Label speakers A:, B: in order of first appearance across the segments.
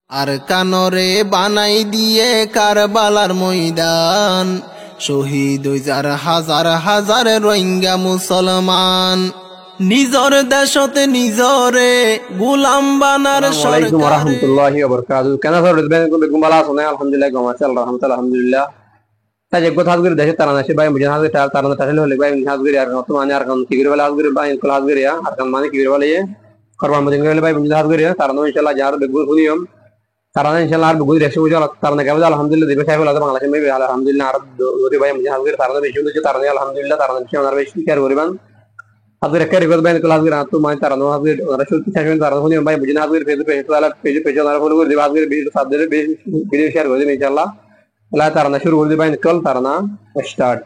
A: আর কানরে বানাই দিয়ে কারবালার ময়দান, শহীদ হইজার হাজার হাজার রোহিঙ্গা মুসলমান। নিজর দেশতে নিজরে গোলাম বানার সরকার।
B: রাহমাতুল্লাহি ওয়া বারাকাতুহু। কেন সরদ বেগম বালা আছে আলহামদুলিল্লাহ গমাচাল আলহামদুলিল্লাহ। তাই যে কথা হাজগির দেশে তারা নাশে ভাই মুজিন হাজগির তারা তাহলে হলে ভাই হাজগির আর বর্তমানে আর কোন কিবির বালা হাজগির ভাই কোন হাজগির আর কোন মানে কিবির বালা করবান মুজিন হলে ভাই মুজিন হাজগির তারা নো ইনশাআল্লাহ যার বেগুল শুনিয়ম তারা ইনশাআল্লাহ আর বেগুল দেশে বুঝাল তারা না কেবল আলহামদুলিল্লাহ দিবে সাহেব আলাদা বাংলাদেশে মেবি আলহামদুলিল্লাহ আর দরি ভাই মুজিন হাজগির তারা বেশি হচ্ছে তারা আলহামদুলিল্লাহ তারা বেশি আর বেশি কেয়ার করিবান হাজগির একটা রিকোয়েস্ট ভাই কোন হাজগির তো মানে তারা নো হাজগির ওরা শুনতে চাইবেন তারা শুনিয়ম ভাই মুজিন হাজগির পেজে ওরা ফলো করে দিবা হাজগির ভিডিও সাথে ভিডিও শেয়ার করে দিবেন ইনশাআল্লাহ। আল্লাহ তারা না শুরু করে দিবেন কল তারা না স্টার্ট।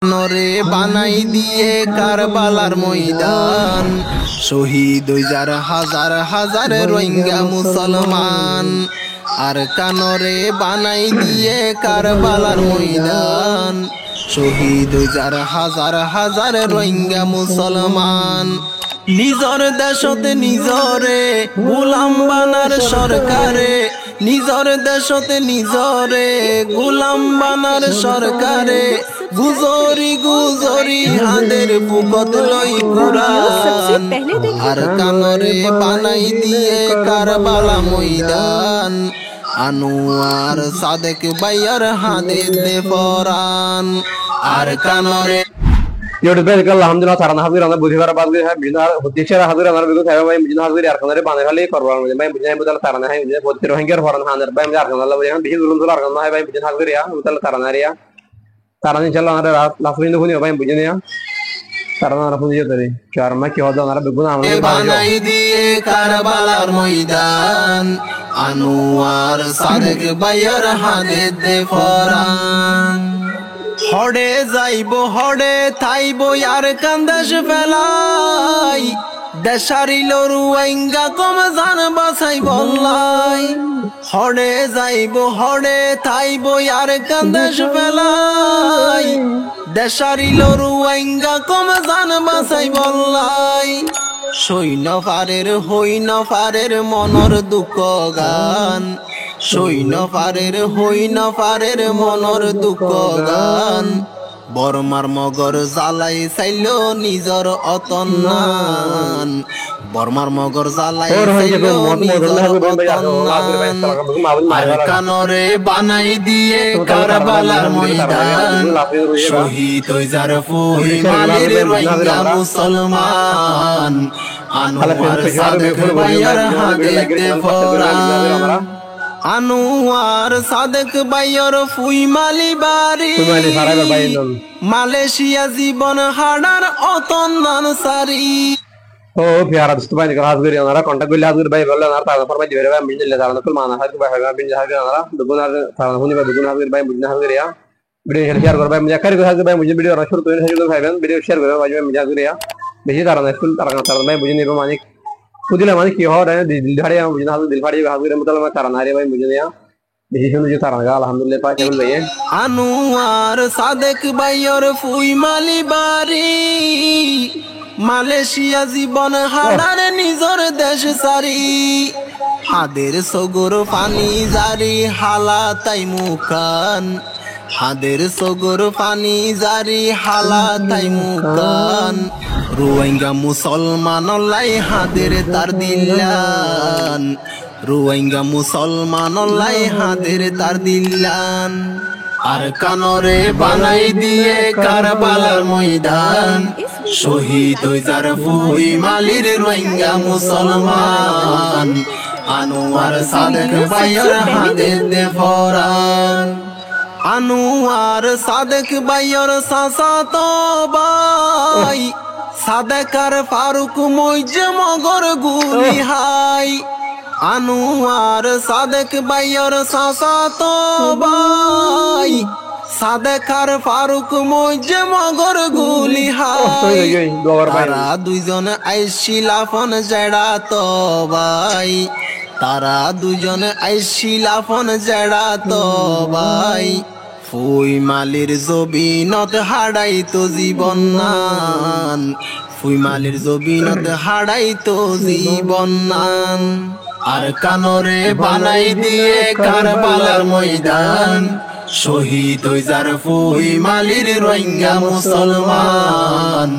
A: নরে বানাই দিয়ে কারবালার ময়দান, শহীদ হইজার হাজার হাজার রোহিঙ্গা মুসলমান। আর কানরে বানাই দিয়ে কারবালার ময়দান, শহীদ হইজার হাজার হাজার রোহিঙ্গা মুসলমান। নিজর দেশতে নিজরে গোলাম বানার সরকারে, নিজর দেশতে নিজরে গোলাম বানার সরকারে। গুজরি গুজরি হাদের বুকত লই কুরআন, আর কানরে বানাই দিয়ে কারবালা ময়দান। আনোয়ার সাদেক ভাইয়ার হাতে দে ফরান, আর কানরে
B: ইউটিউব पे alhamdulillah तारा हाजिर आना बुधवार बाद है बिना देशरा हाजिर आना बिगो थायो भाई बिना हाजिर यार खाने बाने खाली करवा मुझे भाई बिना बुदल तारा है मुझे बहुत रोहिंग्या फरन हानर भाई यार खाना लव यहां बिजि जुलुम दुलार खाना है भाई बिना हाजिर या बुदल तारा रिया तारा इंशाल्लाह हमारे रात लाफिन दुनी भाई बुझे या तारा ना रफुजियो तरी चार में কি হদা না বিগুনা আমাদের
A: বানাই দিয়ে কারবালার ময়দান, আনোয়ার সাদেক ভাইয়ার হাতে দে ফরান। হড়ে যাইব হড়ে থাইব আর কান্দাস ফেলাই, দেশারিল রুয়াইঙ্গা কম জান বাসাই বললাই। হড়ে যাইব হড়ে থাইব আর কান্দাস ফেলাই, দেশারিল রুয়াইঙ্গা কম জান বাসাই বললাই। সৈন্য পারের হইন পারের মনর দুঃখ গান, সৈন্য পারের হইন পারের মনর দুঃখ গান। বর্মার মগর জ্বালাই চাইল নিজর অতন্নান, বর্মার মগর জ্বালাই চাইল নিজর অতন্নান। আর কানরে বানাই দিয়ে কারবালার ময়দান, শহীদ হইজার ফুই মালির রোহিঙ্গা মুসলমান। আনোয়ার সাদেক ভাইয়ার হাতে দে ফরান, আনোয়ার সাদেক ভাইয়ার ফুই মালি বাড়ি। মালয়েশিয়া জীবন হাড়ার অতন্নান সারি।
B: ओ प्यारा दोस्तों भाई निकल हाजिर हमारा कांटेक्ट कर हाजिर भाई बोले ना ताजा फरमाई दे रहा है मिल ले ताजा कुल माना हाजिर भाई है बिन हाजिर हमारा दुगुना ताजा होने भाई दुगुना हाजिर भाई मुझे हाजिर या वीडियो शेयर कर भाई मुझे कर हाजिर भाई मुझे वीडियो रशुर तो हाजिर भाई बहन वीडियो शेयर करो भाई मुझे हाजिर या बेसी तारा ना स्कूल तारा तारा भाई मुझे नहीं मानिक खुदिला मानिक की हो रहा है दिल फाड़ी मुझे हाजिर दिल फाड़ी हाजिर मतलब मैं तारा ना रे भाई मुझे या बेसी सुन जो तारा का अल्हम्दुलिल्लाह पाक केवल भाई
A: আনোয়ার সাদেক ভাইয়ার ফুই মালি বাড়ি। মালয়েশিয়া জীবন হারার নিজর দেশ সারি, হাদের সগর পানি জারি হালা তাই মুখান, হাদের সগর পানি জারি হালা তাই মুখান। রোহিঙ্গা মুসলমান লাই হাদের তার দিল্লান, রোহিঙ্গা মুসলমান লাই হাদের তার দিল্লান। আর কানরে বানাই দিয়ে কারবালার ময়দান, শহীদ হইজার ফুই মালির রোহিঙ্গা মুসলমান। আনোয়ার সাদেক ভাইয়ার হাতে দে ফরান, আনোয়ার সাদেক ভাইয়ার চাচা তো ভাই সাদেক আর ফারুক মইজে মগর গুলি হাই। আনোয়ার সাদেক ভাইয়ার চাচা তো ভাই সাদেক আর ফারুক মইজে মগর গুলি হাই। তারা দুইজন আইছিল আপন জেড়া তো ভাই, তারা দুজন আইছিল আপন জেড়া তো ভাই। ফুই মালির জবিনত হাড়াই তো জীবন নান, ফুই মালির জবিনত হাড়াই তো জীবন নান। আর কানরে বানাই দিয়ে কারবালার ময়দান শহীদ হই যার ফুই মালির রোহিঙ্গা মুসলমান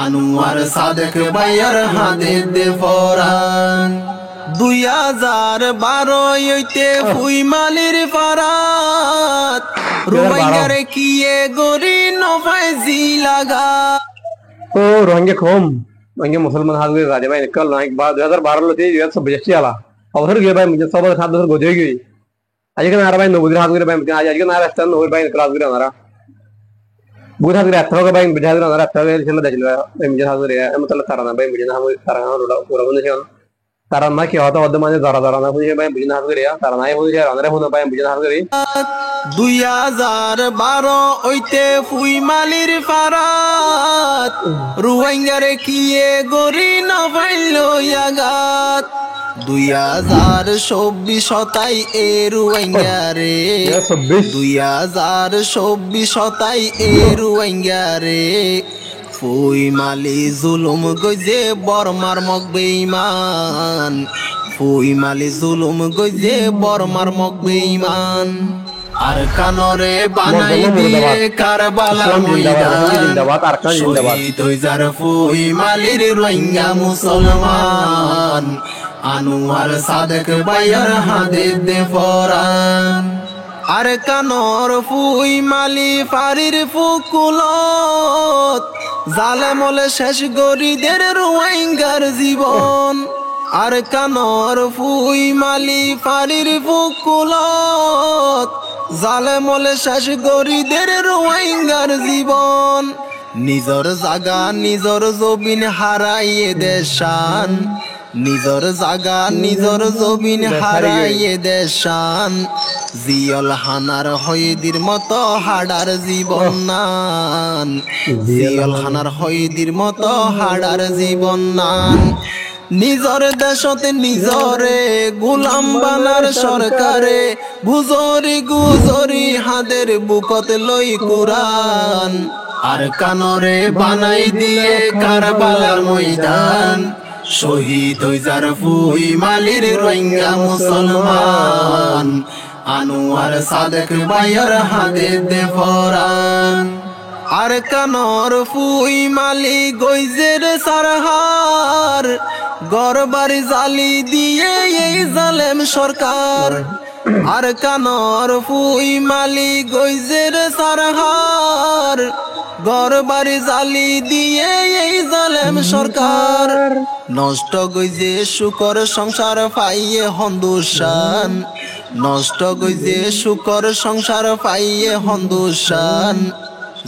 A: আনোয়ার সাদেক ভাইয়ার হাতে দে ফরান 2012 হইতে ফুই মালির ফারাত রোহিঙ্গার কিয়ে গরি নফাইজি লাগা
B: ও রোহিঙ্গা কম রোহিঙ্গা মুসলমান হাত গए राजा भाई निकल ना एक बार 2012 लो थी 2026 आला अवसर गए भाई मुझे 7 बजे गोजे गई आज के नारा भाई नबुद्र हाथ गए भाई आज के नारा स्टन हो भाई क्लास गए नारा बुध हाथ गए अथवा भाई बिजा गए नारा अथवा चला दे चला भाई मुझे हाथ गए मतलब तारा भाई मुझे हम तारा पूरा बंद है तारा ना क्या होता वद माने जरा जरा ना मुझे भाई मुझे हाथ गए तारा ना मुझे अंदर होना भाई मुझे हाथ गए
A: 2012 হইতে ফুই মালির ফারাত রোহিঙ্গারে কিয়ে গরি নফাইলো ইয়াগাত 2024 হতাই এ রোহিঙ্গারে 2024 হতাই এ রোহিঙ্গারে ফুই মালি জুলুম গইজে বর্মার মগ বেঈমান ফুই মালি জুলুম গইজে বর্মার মগ বেঈমান আর কানরে বানাই দিয়ে কারবালার ময়দান শহীদ হই যার ফুই মালির রোহিঙ্গা মুসলমান আনোয়ার সাদেক ভাইয়ার হাতে দে ফরান আর কানর ফুই মালি ফারির ফুকুলত জালেমলে শেষ গরিদের রোহিঙ্গার জীবন আর কানর ফুই মালি ফারির ফুকুলত জালেমলে শেষ গরিদের রোহিঙ্গার জীবন নিজর জাগা নিজর জবিন হারাইয়ে দেশান নিজর জাগা নিজর জবিন হারাইয়ে দেশান জিয়ল হানার হইদির মতো হাডার জীবন নান জিয়ল হানার হইদির মতো হাডার জীবন নান নিজর দেশতে নিজরে গোলাম বানার সরকারে গুজরি গুজরি হাদের বুকত লই কুরআন আর কানরে বানাই দিয়ে কারবালার ময়দান শহীদ হই যার ফুই মালির রোহিঙ্গা মুসলমান আনোয়ার সাদেক ভাইয়ার হাতে দে ফরান আর কানর ফুই মালি গইজের সারহার গরবারি জালি দিয়ে এই জালেম সরকার আর কানর ফুই মালি গইজের সারহার গরবারি জালি দিয়ে এই জালেম সরকার নষ্ট গইজে শুকর সংসার পাইয়ে হন্দুসান নষ্ট গইজে শুকর সংসার পাইয়ে হন্দুসান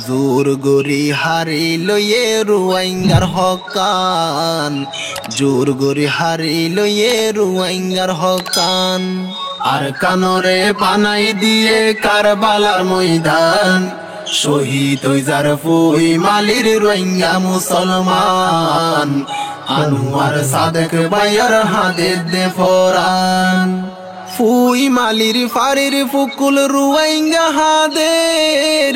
A: জোর গরি হারি লইয়ে রোহিঙ্গার হকান জোর গরি হারি লইয়ে রোহিঙ্গার হকান আর কানরে বানাই দিয়ে কারবালার ময়দান শহীদ হই যার ফুই মালির রোহিঙ্গা মুসলমান আনোয়ার সাদেক ভাইয়ার হাতে দে ফরান ফুই মালির ফারির ফুকুল রোহিঙ্গা হাদের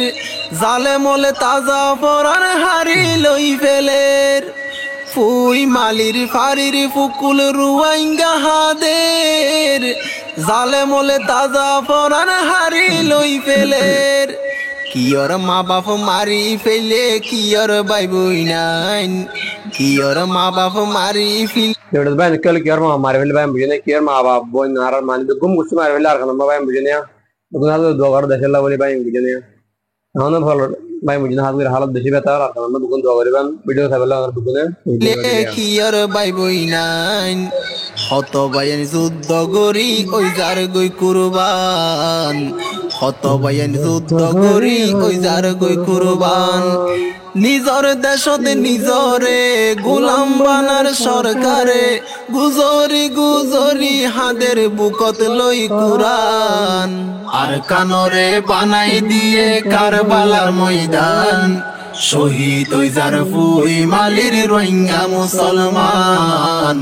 A: জালেমলে তাজা ফরান হারি লই ফেলের ফুই মালির ফারির ফুকুল রোহিঙ্গা হাদের জালেমলে তাজা ফরান হারি লই ফেলের কিয়র মা বাপ মারি ফেলে কিয়র ভাই বই নাইন কিয়র মা বাপ মারি ফেলে
B: Yaudah bayan nikal kiar ma marvel bayan bujene kiar ma aba boy narar mani dugum gusti marvel ar kana bayan bujene ya dugum hal do gar dasalla boli bayan bujene ya hana bhalo bayan bujene hal gir halat beshi beta ar kana dugum do gar bayan video sabella ar dugune
A: কিয়র ভাই বই nine হত বায়ান যুদ্ধ গরি ওই যার গই কুরবান হত বায়ান যুদ্ধ গরি ওই যার গই কুরবান নিজর দেশতে নিজরে গোলাম বানার সরকারে গুজরি গুজরি হাদের বুকত লই কুরআন আর কানরে বানাই দিয়ে কারবালার ময়দান শহীদ হই যার ফুই মালির রোহিঙ্গা মুসলমান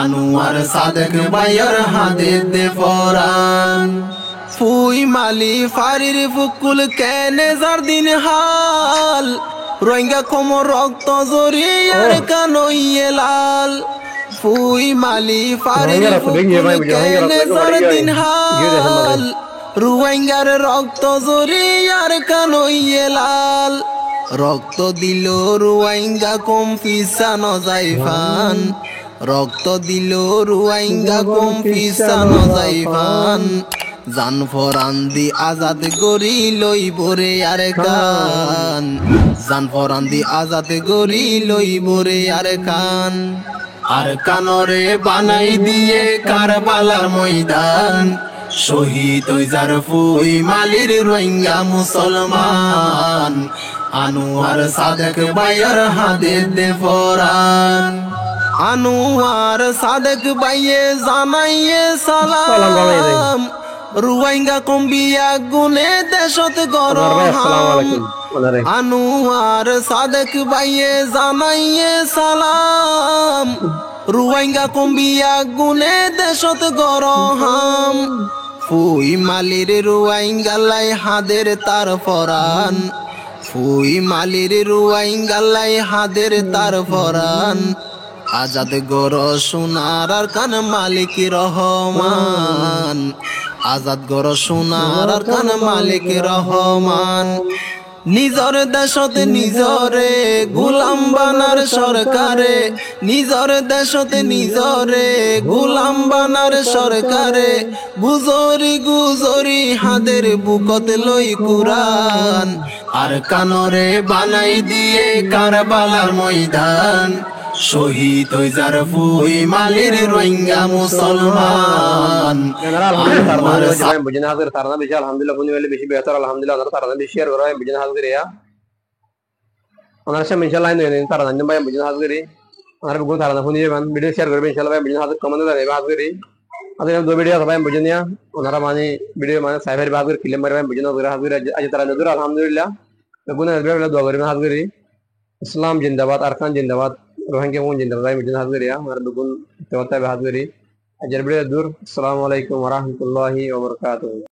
A: আনোয়ার সাদেক ভাইয়ার হাতে দে ফরান ফুই মালি ফারির ফুকুল কেনে যার দিন হাল রোহিঙ্গা কোমর রক্ত জড়িয়ার কানইয়ে লাল ফুই মালি ফারি
B: রোহিঙ্গার রক্ত দেখি ভাই বুঝি রোহিঙ্গার
A: কেনে
B: রক্ত
A: সার
B: মারি
A: দিন
B: গিয়ে দেখেন না ভাই
A: হাল রুয়াইঙ্গার রক্ত জরিয়ার কানইয়ে লাল রক্ত দিল রুয়াইঙ্গা কম পিছানো যাইফান রক্ত দিল রুয়াইঙ্গা কম পিছানো যাইফান জান ফরান দি আজাদ গরি লই বরে আর কান জান ফরান দি আজাদ গরি লই বরে আর কান আর কানরে বানাই দিয়ে কারবালার ময়দান শহীদ ওই যার ফুই মালির রোহিঙ্গা মুসলমান আনোয়ার সাদেক বাইয়ের হাতে দে ফরান আনোয়ার সাদেক বাইয়ে জানাইয়ে সালাম রুয়াইঙ্গা কম্বিয়া গুনে দেশত গরম আনোয়ার সাদেক বাইয়ে জানাইয়ে সালাম রুয়াইঙ্গা কম্বিয়া গুনে দেশত গরম ফুই মালির রুয়াইঙ্গা লাই হাদের তার ফরান ফুই মালির রুয়াইঙ্গা লাই হাদের তার ফরান আজাদ গর সোনার আর কান মালিক রহমান আজাদ গর সোনার আর কান মালিক রহমান নিজর দেশত নিজরে গোলাম বানার সরকারে নিজর দেশত নিজরে গোলাম বানার সরকারে গুজরি গুজরি হাদের বুকত লই কুরআন আর কানরে বানাই দিয়ে কারবালার ময়দান শহীদ ওই যার ফুই মালির রোহিঙ্গা মুসলমান
B: আলহামদুলিল্লাহ বেশি বেহতর আলহামদুলিল্লাহ তারা বেশি শেয়ার করা বুঝে হাজির ওনার সাথে ইনশাআল্লাহ তারা জানেন ভাই বুঝে হাজির ওনার বুঝে তারা ফোন দিবেন ভিডিও শেয়ার করবেন ইনশাআল্লাহ ভাই বুঝে হাজির কমেন্ট দেবে হাজির আজকে দো ভিডিও ভাই বুঝে নিয়া ওনারা মানে ভিডিও মানে সাইফার বাহাদুর ফিল্ম মারবেন বুঝে হাজির আজ তারা নজর আলহামদুলিল্লাহ গুনা দোয়া করবেন হাজির ইসলাম জিন্দাবাদ আরকান জিন্দাবাদ রোহিঙ্গা মুন জিন্দাবাদ ভাই বুঝে হাজির আর দুগুন তেওয়াতা হাজির আজের ভিডিও দূর আসসালামু আলাইকুম ওয়া রাহমাতুল্লাহি ওয়া বারাকাতুহু